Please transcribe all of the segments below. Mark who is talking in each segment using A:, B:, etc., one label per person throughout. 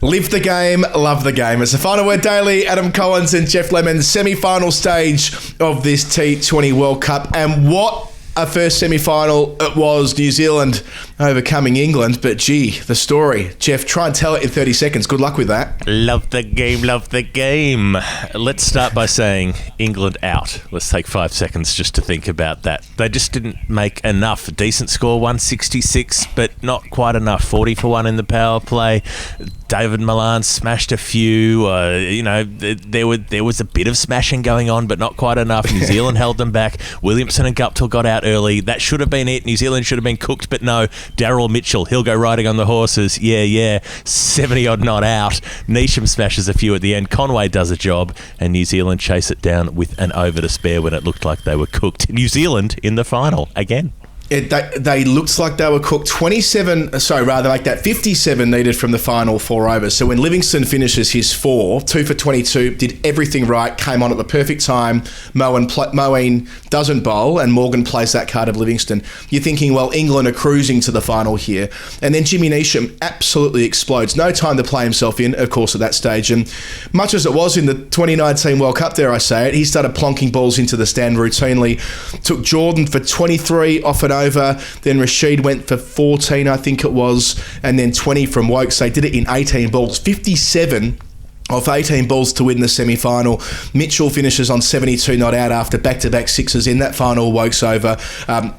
A: Live the game, love the game. It's the Final Word Daily. Adam Collins and Jeff Lemon, semi-final stage of this T20 World Cup. And what a first semi-final it was, New Zealand overcoming England. But gee, the story. Jeff, try and tell it in 30 seconds. Good luck with that.
B: Love the game, love the game. Let's start by saying England out. Let's take 5 seconds just to think about that. They just didn't make enough. A decent score, 166, but not quite enough. 40 for 1 in the power play. David Milan smashed a few. There was a bit of smashing going on, but not quite enough. New Zealand held them back. Williamson and Guptill got out early. That should have been it. New Zealand should have been cooked, but no. Daryl Mitchell, he'll go riding on the horses. Yeah. 70-odd not out. Neesham smashes a few at the end. Conway does a job, and New Zealand chase it down with an over to spare when it looked like they were cooked. New Zealand in the final again.
A: They looked like they were cooked. 57 needed from the final 4 overs. So when Livingston finishes his 4, 2 for 22, did everything right, came on at the perfect time. Moeen doesn't bowl, and Morgan plays that card of Livingston. You're thinking, well, England are cruising to the final here. And then Jimmy Neesham absolutely explodes. No time to play himself in, of course, at that stage. And much as it was in the 2019 World Cup, dare I say it, he started plonking balls into the stand routinely. Took Jordan for 23 off an over, then Rashid went for 14, I think it was, and then 20 from Wokes. They did it in 18 balls, 57 off 18 balls to win the semi-final. Mitchell finishes on 72 not out after back-to-back sixes in that final Wokes over.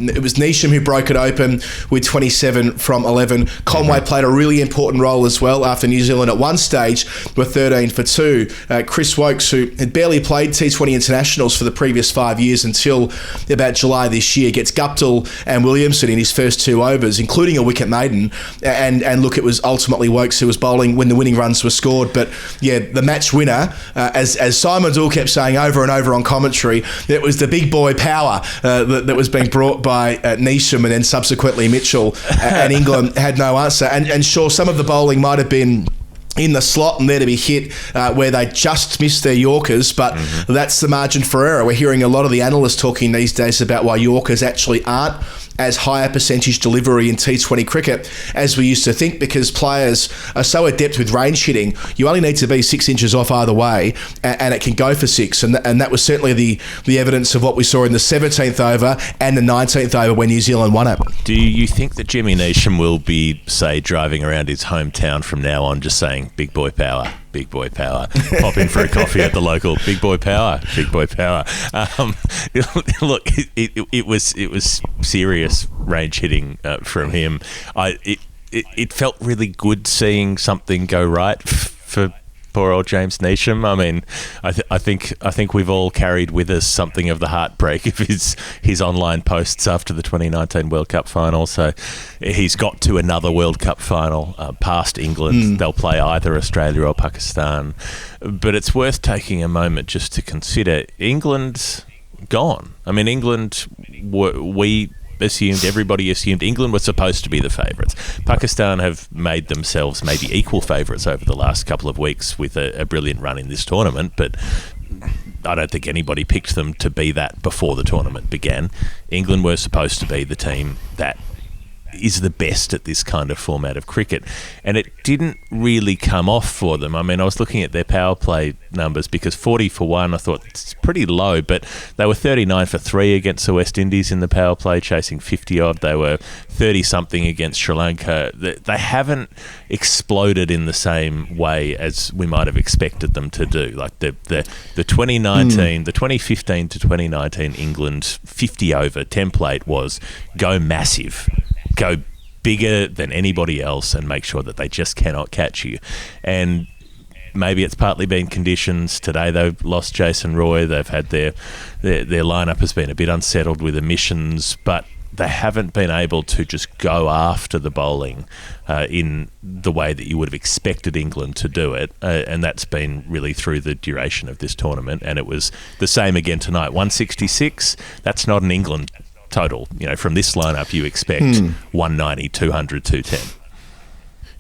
A: It was Neesham who broke it open with 27 from 11. Conway played a really important role as well after New Zealand at one stage were 13 for 2. Chris Wokes, who had barely played T20 internationals for the previous 5 years until about July this year, gets Guptill and Williamson in his first 2 overs, including a wicket maiden. And look, it was ultimately Wokes who was bowling when the winning runs were scored. But yeah, the match winner, as Simon Dool kept saying over and over on commentary, it was the big boy power that was being brought by Neesham and then subsequently Mitchell, and England had no answer. And sure, some of the bowling might have been in the slot and there to be hit where they just missed their Yorkers, but that's the margin for error. We're hearing a lot of the analysts talking these days about why Yorkers actually aren't as high a percentage delivery in T20 cricket as we used to think, because players are so adept with range hitting. You only need to be 6 inches off either way and it can go for 6, and that was certainly the evidence of what we saw in the 17th over and the 19th over when New Zealand won it.
B: Do you think that Jimmy Neesham will be, say, driving around his hometown from now on just saying, big boy power, big boy power, pop in for a coffee at the local, big boy power, big boy power? Look, it was serious range hitting from him. It felt really good seeing something go right for poor old James Neesham. I mean, I think we've all carried with us something of the heartbreak of his online posts after the 2019 World Cup final. So he's got to another World Cup final past England. They'll play either Australia or Pakistan. But it's worth taking a moment just to consider England's gone. I mean, everybody assumed England was supposed to be the favourites. Pakistan have made themselves maybe equal favourites over the last couple of weeks with a brilliant run in this tournament, but I don't think anybody picked them to be that before the tournament began. England were supposed to be the team that is the best at this kind of format of cricket, and it didn't really come off for them. I mean, I was looking at their power play numbers, because 40 for 1 I thought it's pretty low, but they were 39 for 3 against the West Indies in the power play, chasing 50 odd. They were 30 something against Sri Lanka. They haven't exploded in the same way as we might have expected them to do. Like the 2019 the 2015 to 2019 England 50 over template was go massive, go bigger than anybody else, and make sure that they just cannot catch you. And maybe it's partly been conditions. Today they've lost Jason Roy. They've had their lineup has been a bit unsettled with emissions, but they haven't been able to just go after the bowling in the way that you would have expected England to do it, and that's been really through the duration of this tournament. And it was the same again tonight. 166, that's not an England total. From this lineup you expect 190, 200, 210.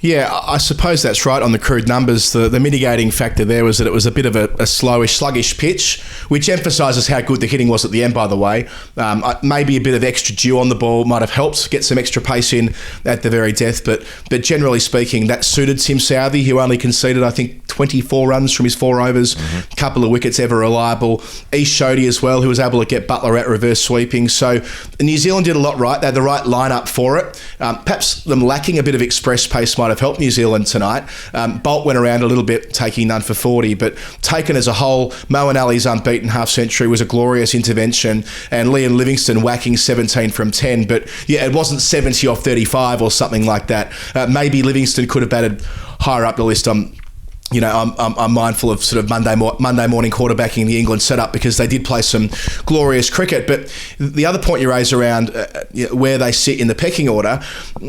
A: Yeah, I suppose that's right on the crude numbers. The mitigating factor there was that it was a bit of a slowish, sluggish pitch, which emphasises how good the hitting was at the end, by the way. Maybe a bit of extra dew on the ball might have helped get some extra pace in at the very death, but generally speaking, that suited Tim Southey, who only conceded, I think, 24 runs from his 4 overs, a couple of wickets, ever reliable. East Shoddy as well, who was able to get Butler out reverse sweeping. So New Zealand did a lot right. They had the right lineup for it. Perhaps them lacking a bit of express pace might have helped New Zealand tonight. Bolt went around a little bit, taking none for 40, but taken as a whole, Moeen Ali's unbeaten half century was a glorious intervention, and Liam Livingstone whacking 17 from 10. But yeah, it wasn't 70 off 35 or something like that. Maybe Livingstone could have batted higher up the list. I'm mindful of sort of Monday morning quarterbacking the England setup, because they did play some glorious cricket. But the other point you raise around where they sit in the pecking order,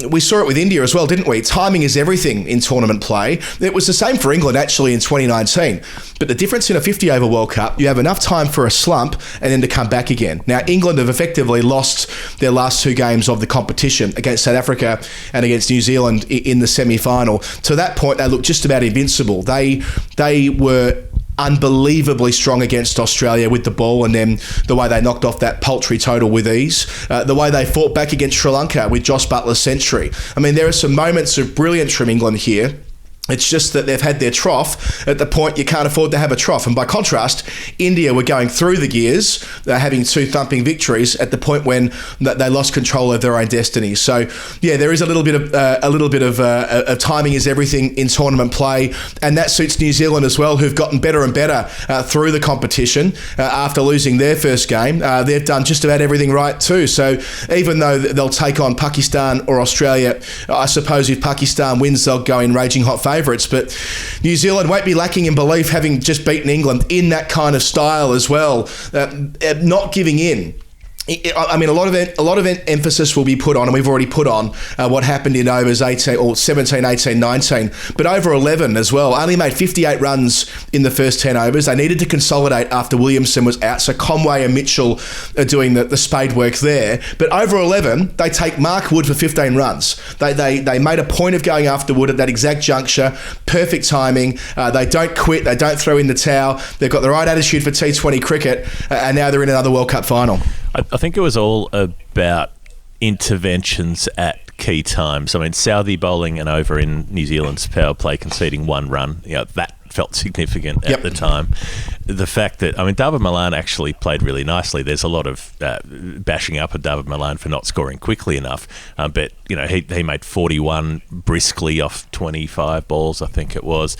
A: we saw it with India as well, didn't we? Timing is everything in tournament play. It was the same for England actually in 2019. But the difference in a 50-over World Cup, you have enough time for a slump and then to come back again. Now, England have effectively lost their last 2 games of the competition against South Africa and against New Zealand in the semi-final. To that point, they looked just about invincible. They were unbelievably strong against Australia with the ball, and then the way they knocked off that paltry total with ease, the way they fought back against Sri Lanka with Josh Butler's century. I mean, there are some moments of brilliance from England here. It's just that they've had their trough at the point you can't afford to have a trough. And by contrast, India were going through the gears, having 2 thumping victories at the point when they lost control of their own destiny. So, yeah, there is a little bit of timing is everything in tournament play, and that suits New Zealand as well, who've gotten better and better through the competition after losing their first game. They've done just about everything right too. So even though they'll take on Pakistan or Australia, I suppose if Pakistan wins, they'll go in raging hot favour. But New Zealand won't be lacking in belief, having just beaten England in that kind of style as well, not giving in. I mean, a lot of emphasis will be put on, and we've already put on what happened in overs 18 or 17, 18, 19, but over 11 as well. Only made 58 runs in the first 10 overs. They needed to consolidate after Williamson was out, so Conway and Mitchell are doing the spade work there. But over 11, they take Mark Wood for 15 runs. They made a point of going after Wood at that exact juncture. Perfect timing. They don't quit. They don't throw in the towel. They've got the right attitude for T20 cricket, and now they're in another World Cup final.
B: I think it was all about interventions at key times. I mean, Southey bowling an over in New Zealand's power play, conceding 1 run, that felt significant at the time. The fact that, David Malan actually played really nicely. There's a lot of bashing up at David Malan for not scoring quickly enough, but he made 41 briskly off 25 balls, I think it was.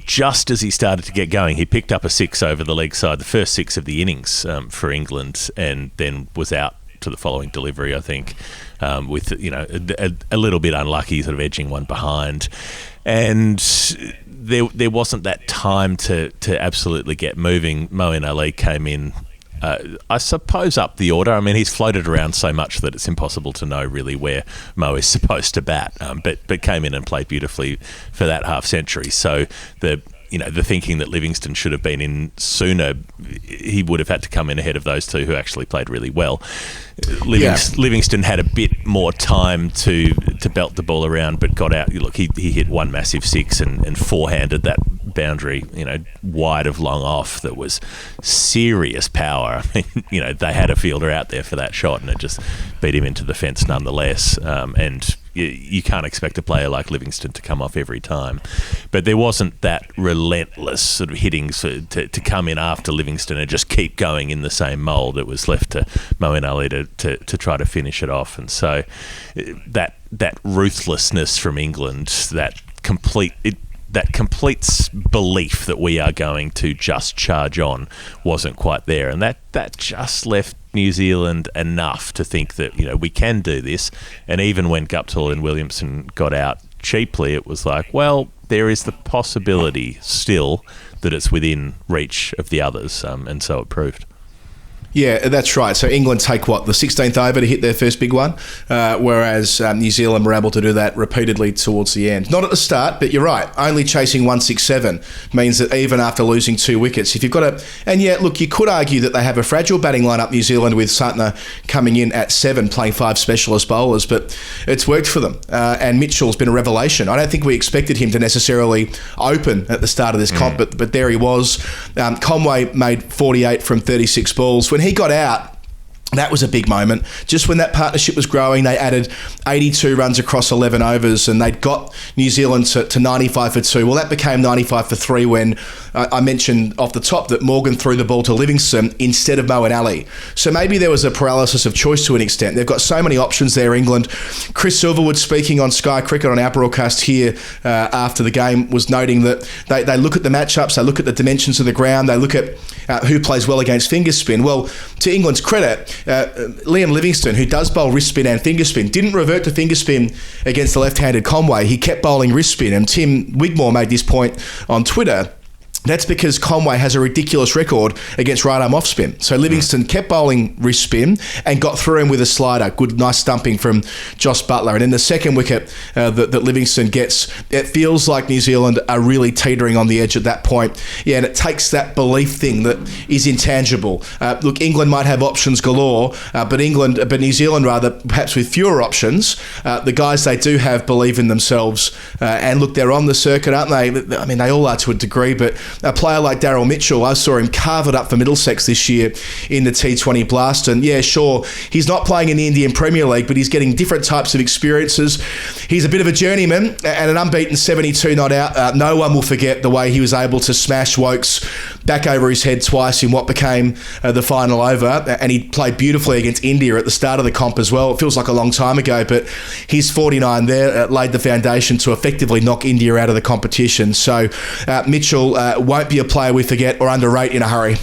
B: Just as he started to get going, he picked up a 6 over the leg side, the first 6 of the innings for England, and then was out to the following delivery, I think, with a little bit unlucky, sort of edging one behind. And there wasn't that time to absolutely get moving. Moeen Ali came in, I suppose, up the order. I mean, he's floated around so much that it's impossible to know really where Mo is supposed to bat, but came in and played beautifully for that half century. So the thinking that Livingstone should have been in sooner, he would have had to come in ahead of those 2 who actually played really well. Livingstone had a bit more time to belt the ball around, but got out. Look, he hit 1 massive 6 and forehanded that boundary, wide of long off. That was serious power. I mean, they had a fielder out there for that shot, and it just beat him into the fence nonetheless. And you can't expect a player like Livingstone to come off every time. But there wasn't that relentless sort of hitting to come in after Livingstone and just keep going in the same mould. It was left to Moeen Ali to try to finish it off. And so that ruthlessness from England, that complete belief that we are going to just charge on wasn't quite there. And that just left New Zealand enough to think that, we can do this. And even when Guptill and Williamson got out cheaply, it was like, well, there is the possibility still that it's within reach of the others. And so it proved.
A: Yeah, that's right. So England take, the 16th over to hit their first big one, whereas New Zealand were able to do that repeatedly towards the end. Not at the start, but you're right. Only chasing 167 means that even after losing 2 wickets, if you've got you could argue that they have a fragile batting lineup, New Zealand, with Santner coming in at 7, playing 5 specialist bowlers, but it's worked for them. And Mitchell's been a revelation. I don't think we expected him to necessarily open at the start of this comp, but there he was. Conway made 48 from 36 balls. When he got out, that was a big moment. Just when that partnership was growing, they added 82 runs across 11 overs, and they'd got New Zealand to 95 for 2. Well, that became 95 for 3 when I mentioned off the top that Morgan threw the ball to Livingston instead of Moeen Ali. So maybe there was a paralysis of choice to an extent. They've got so many options there, England. Chris Silverwood, speaking on Sky Cricket on our broadcast here after the game, was noting that they look at the matchups, they look at the dimensions of the ground, they look at who plays well against finger spin. Well, to England's credit, Liam Livingstone, who does bowl wrist spin and finger spin, didn't revert to finger spin against the left-handed Conway. He kept bowling wrist spin, and Tim Wigmore made this point on Twitter. That's because Conway has a ridiculous record against right-arm off-spin. So Livingston kept bowling wrist spin and got through him with a slider. Good, nice stumping from Josh Butler. And in the second wicket that Livingston gets, it feels like New Zealand are really teetering on the edge at that point. Yeah, and it takes that belief thing that is intangible. Look, England might have options galore, but New Zealand rather, perhaps with fewer options. The guys they do have believe in themselves. And look, they're on the circuit, aren't they? I mean, they all are to a degree, but a player like Daryl Mitchell, I saw him carve it up for Middlesex this year in the T20 Blast. And yeah, sure, he's not playing in the Indian Premier League, but he's getting different types of experiences. He's a bit of a journeyman and an unbeaten 72 not out. No one will forget the way he was able to smash Wokes back over his head twice in what became the final over. And he played beautifully against India at the start of the comp as well. It feels like a long time ago, but his 49 there laid the foundation to effectively knock India out of the competition. So Mitchell won't be a player we forget or underrate in a hurry.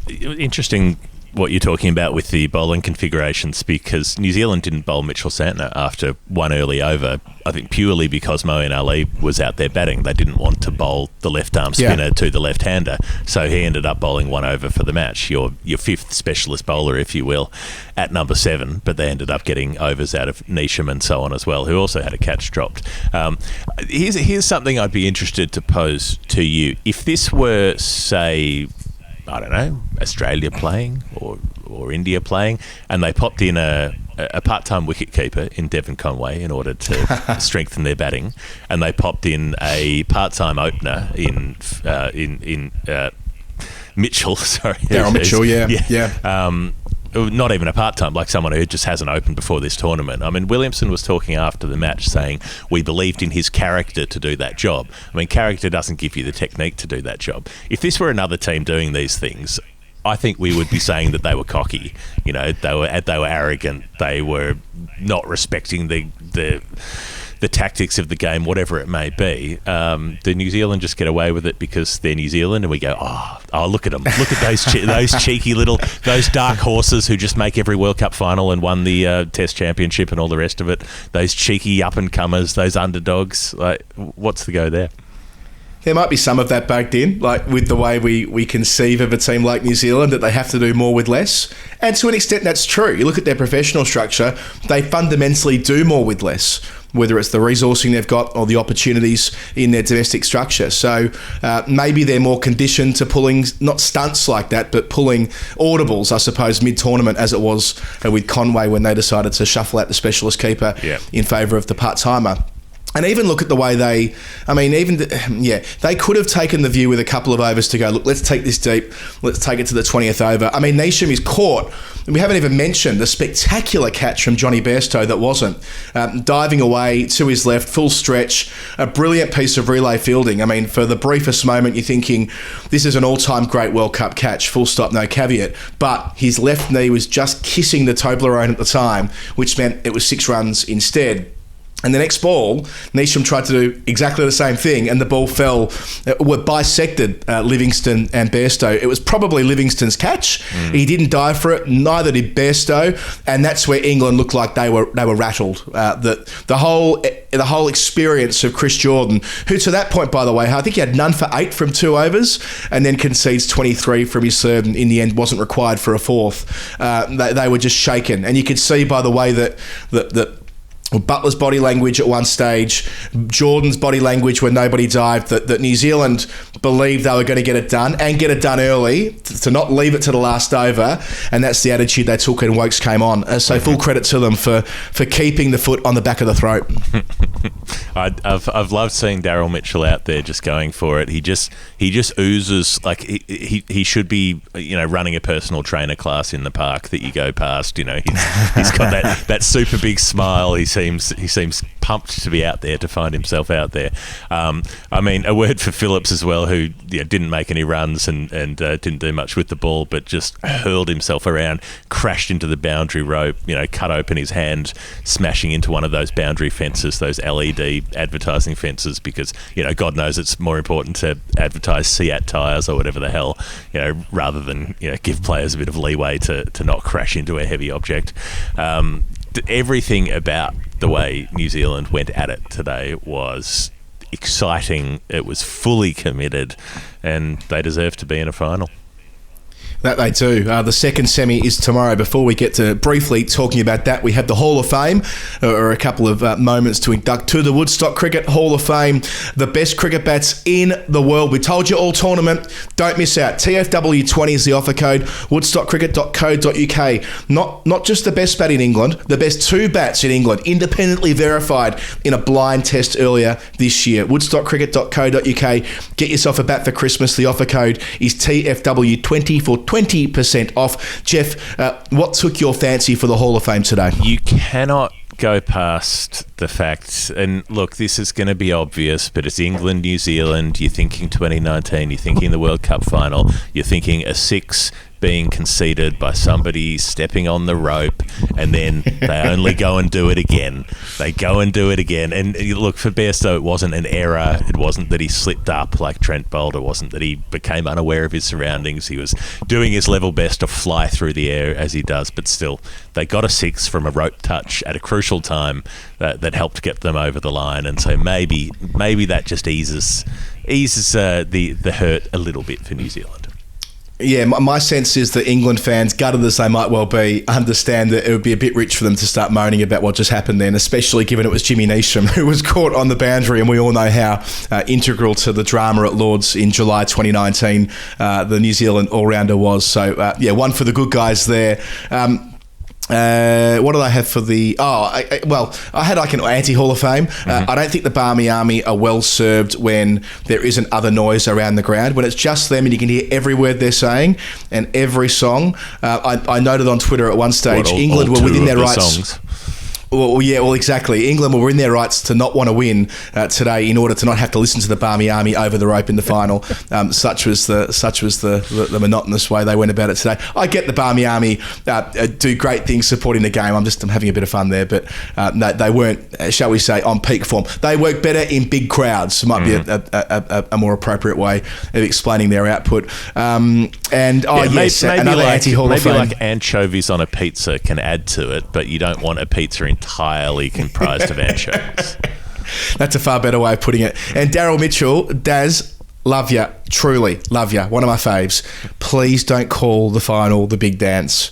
B: Interesting what you're talking about with the bowling configurations, because New Zealand didn't bowl Mitchell Santner after one early over, I think purely because Moeen Ali was out there batting. They didn't want to bowl the left-arm spinner to the left-hander, so he ended up bowling one over for the match, your fifth specialist bowler, if you will, at number 7, but they ended up getting overs out of Neesham and so on as well, who also had a catch dropped. Here's something I'd be interested to pose to you. If this were, say, I don't know, Australia playing or India playing, and they popped in a part-time wicketkeeper in Devon Conway in order to strengthen their batting, and they popped in a part-time opener in Mitchell, sorry.
A: Daryl Mitchell, yeah.
B: Not even a part-time, like someone who just hasn't opened before this tournament. I mean, Williamson was talking after the match saying we believed in his character to do that job. I mean, character doesn't give you the technique to do that job. If this were another team doing these things, I think we would be saying that they were cocky. You know, they were arrogant. They were not respecting the tactics of the game, whatever it may be. The New Zealand just get away with it because they're New Zealand, and we go, oh, look at them. Look at those cheeky those dark horses who just make every World Cup final and won the Test Championship and all the rest of it. Those cheeky up-and-comers, those underdogs. Like, what's the go there?
A: There might be some of that baked in, like with the way we conceive of a team like New Zealand, that they have to do more with less. And to an extent, that's true. You look at their professional structure, they fundamentally do more with less, whether it's the resourcing they've got or the opportunities in their domestic structure. So maybe they're more conditioned to pulling, not stunts like that, but pulling audibles, I suppose, mid-tournament, as it was with Conway when they decided to shuffle out the specialist keeper in favour of the part-timer. And even look at the way they could have taken the view with a couple of overs to go, look, let's take this deep, let's take it to the 20th over. I mean, Neesham is caught. We haven't even mentioned the spectacular catch from Johnny Bairstow that wasn't. Diving away to his left, full stretch, a brilliant piece of relay fielding. I mean, for the briefest moment, you're thinking, this is an all-time great World Cup catch, full stop, no caveat. But his left knee was just kissing the Toblerone at the time, which meant it was 6 runs instead. And the next ball, Neesham tried to do exactly the same thing, and the ball fell. Were bisected Livingston and Bairstow. It was probably Livingston's catch. He didn't dive for it. Neither did Bairstow, and that's where England looked like they were rattled. The whole experience of Chris Jordan, who to that point, by the way, I think he had none for 8 from 2 overs, and then concedes 23 from his serve, and in the end wasn't required for a fourth. They were just shaken, and you could see by the way that Butler's body language at one stage, Jordan's body language when nobody dived, that New Zealand believed they were going to get it done and get it done early, to not leave it to the last over, and that's the attitude they took, and Wokes came on. So full credit to them for keeping the foot on the back of the throat.
B: I've loved seeing Daryl Mitchell out there just going for it. He just oozes like he should be, running a personal trainer class in the park that you go past. He's got that super big smile. He seems pumped to be out there, to find himself out there. A word for Phillips as well, who didn't make any runs and didn't do much with the ball, but just hurled himself around, crashed into the boundary rope, cut open his hand, smashing into one of those boundary fences, those LED advertising fences, because God knows it's more important to advertise Seat tyres or whatever the hell, rather than give players a bit of leeway to not crash into a heavy object. Everything about the way New Zealand went at it today was exciting. It was fully committed, and they deserve to be in a final.
A: That they do. The second semi is tomorrow. Before we get to briefly talking about that, we have the Hall of Fame, or a couple of moments to induct to the Woodstock Cricket Hall of Fame, the best cricket bats in the world. We told you all tournament, don't miss out. TFW20 is the offer code, woodstockcricket.co.uk. Not just the best bat in England, the best 2 bats in England, independently verified in a blind test earlier this year. woodstockcricket.co.uk. Get yourself a bat for Christmas. The offer code is TFW20 for 20% off. Jeff, what took your fancy for the Hall of Fame today?
B: You cannot go past the fact, and look, this is going to be obvious, but it's England, New Zealand. You're thinking 2019, you're thinking the World Cup final, you're thinking a 6 being conceded by somebody stepping on the rope, and then they only go and do it again. They go and do it again. And look, for Bairstow, it wasn't an error. It wasn't that he slipped up like Trent Boult. It wasn't that he became unaware of his surroundings. He was doing his level best to fly through the air as he does, but still, they got a 6 from a rope touch at a crucial time that helped get them over the line. And so maybe that just eases the hurt a little bit for New Zealand.
A: Yeah, my sense is that England fans, gutted as they might well be, understand that it would be a bit rich for them to start moaning about what just happened then, especially given it was Jimmy Neesham who was caught on the boundary, and we all know how integral to the drama at Lords in July 2019 the New Zealand all-rounder was. So, one for the good guys there. What did I have for the... I had like an anti-Hall of Fame. I don't think the Barmy Army are well served when there isn't other noise around the ground. When it's just them and you can hear every word they're saying and every song. I noted on Twitter at one stage, England were within their rights...
B: Songs.
A: Well, exactly. England were in their rights to not want to win today in order to not have to listen to the Barmy Army over the rope in the final. Such was the monotonous way they went about it today. I get the Barmy Army do great things supporting the game. I'm having a bit of fun there, but no, they weren't, shall we say, on peak form. They work better in big crowds. Might be a more appropriate way of explaining their output. Another anti-Hall of Fame.
B: Maybe like anchovies on a pizza can add to it, but you don't want a pizza entirely comprised of anchovies.
A: That's a far better way of putting it. And Daryl Mitchell, Daz, love ya, truly love ya, one of my faves. Please don't call the final the big dance.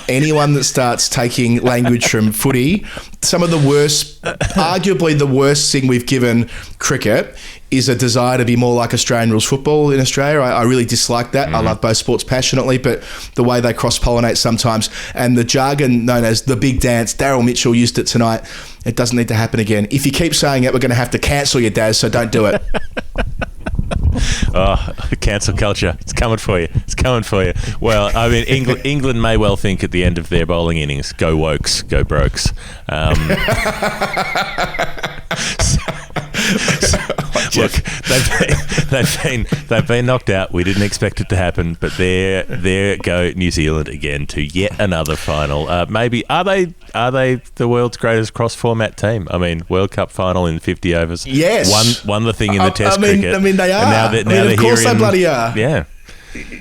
A: Anyone that starts taking language from footy, some of the worst, arguably the worst thing we've given cricket is a desire to be more like Australian rules football in Australia. I really dislike that. I love both sports passionately, but the way they cross-pollinate sometimes, and the jargon known as the big dance, Daryl Mitchell used it tonight. It doesn't need to happen again. If you keep saying it, we're going to have to cancel you, Daz, so don't do it.
B: Oh, cancel culture. It's coming for you. It's coming for you. Well, I mean, England may well think at the end of their bowling innings, go Wokes, go Brokes. Look, they've been knocked out. We didn't expect it to happen, but there go New Zealand again to yet another final. Maybe are they the world's greatest cross-format team? I mean, World Cup final in 50 overs.
A: Yes,
B: won the thing in the Test cricket.
A: I mean, they are.
B: And now
A: of course, they bloody are.
B: Yeah.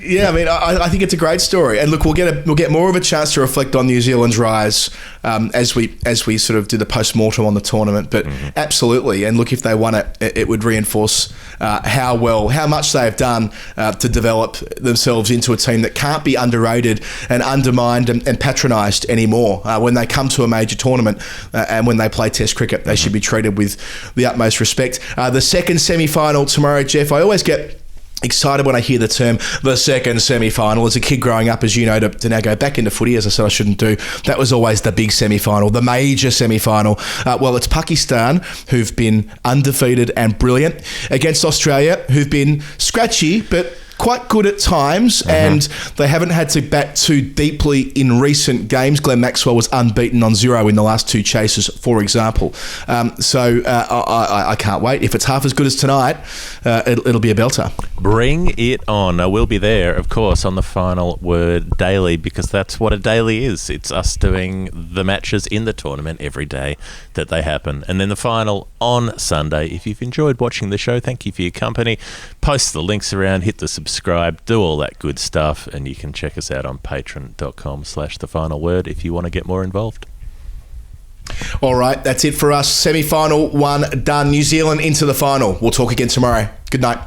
A: Yeah, I mean, I think it's a great story, and look, we'll get more of a chance to reflect on New Zealand's rise as we sort of do the post-mortem on the tournament. But absolutely, and look, if they won it, it would reinforce how much they have done to develop themselves into a team that can't be underrated and undermined and patronised anymore. When they come to a major tournament and when they play Test cricket, they should be treated with the utmost respect. The second semi-final tomorrow, Jeff. I always get excited when I hear the term the second semi-final. As a kid growing up, as you know, to now go back into footy, as I said I shouldn't do, that was always the big semi-final, the major semi-final. Well, it's Pakistan, who've been undefeated and brilliant, against Australia, who've been scratchy but quite good at times, and they haven't had to bat too deeply in recent games. Glenn Maxwell was unbeaten on 0 in the last 2 chases, for example. So I can't wait. If it's half as good as tonight, it'll be a belter.
B: Bring it on. We'll be there, of course, on the Final Word daily, because that's what a daily is. It's us doing the matches in the tournament every day that they happen. And then the final on Sunday. If you've enjoyed watching the show, thank you for your company. Post the links around, hit the subscribe, do all that good stuff, and you can check us out on patreon.com/thefinalword if you want to get more involved.
A: All right, that's it for us. Semi-final 1 done. New Zealand into the final. We'll talk again tomorrow. Good night.